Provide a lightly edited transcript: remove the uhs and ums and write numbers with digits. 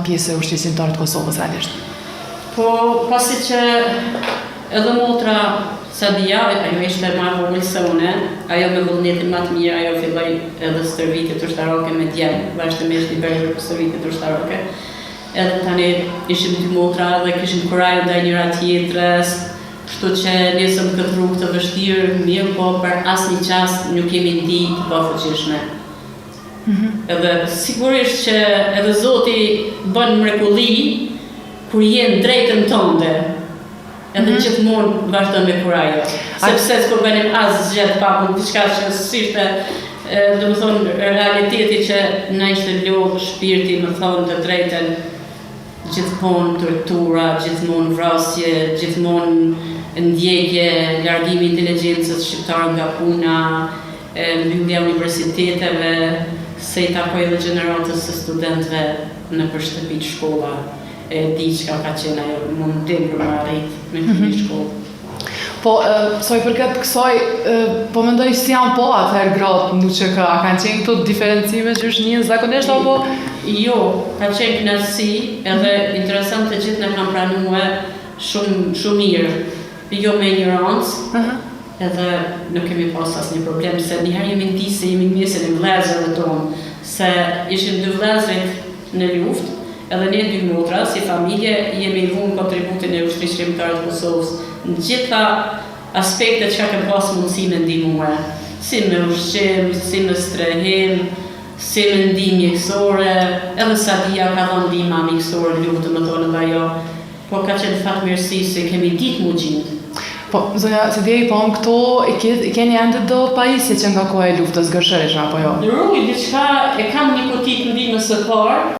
pjesë e ushtrisimtarët të Kosovës realisht? Po, pasi që edhe motra Sadia, ajo ishte ma vogël se une, ajo me vullnetin ma të mirë, ajo filloi edhe stërvitjet ushtarake me djemë, vazhdimisht i bërë për stërvitjet ushtarake. Edhe tani ishim dy motra dhe kishim kurajë ndaj njëra tjetrës, kështu që nisëm këtë rrugë të vështirë, mirë po për asnjë qast nuk kemi ndi të pafuqishme. Edhe sigurisht që edhe Zoti bën mrekulli kur jenë drejtën tënde. Edhe gjithmonë vazhdon me kurajo. Sepse s'ko bënim asgjë të pamun, diçka që s'ishte, domethënë realiteti që na ishte lodhur shpirti, më thonë të drejtën, gjithmonë tortura, gjithmonë vrasje, gjithmonë ndjekje, largimi i inteligjencës shqiptare nga puna, mbyllja universiteteve, se i takoj edhe gjeneratës së studentëve në shtëpi të shkolla. E di çka ka qenë ajo mundim për më arrit me këtë shkollë. Po, sa i përket kësaj, po mendoj si janë po atëherë gratë, nuk që kanë qenë këto diferencime që është një zakonisht apo? Jo, ka qenë kënaqësi, edhe interesant të gjithë në kanë pranuar shumë mirë. Jo me ignorancë, edhe nuk kemi pas asnjë problem, se njëherë jemi ndi se jemi mesin e vëllezërve tonë, se ishin dy vëllezërit në luftë, edhe ne dy motra, si familje, jemi vënë kontributin e ushtrisë-shërimtarët të Kosovës në gjitha aspektet që kanë pas mundësi me ndihmue, si me ushqim, si me strehim, si me ndihmë mjekësore, edhe Sadia ka dhënë ndihmë mjekësore luftën më thonë edhe ajo, po ka qenë fatmirësi se kemi ditë mu gjindë. Po, zonja Sadia, po në këto i keni ende do pajisje që nga koha e luftës gërshërish, apo jo? Rrugë, diçka e kam një kutit ndihmës së parë,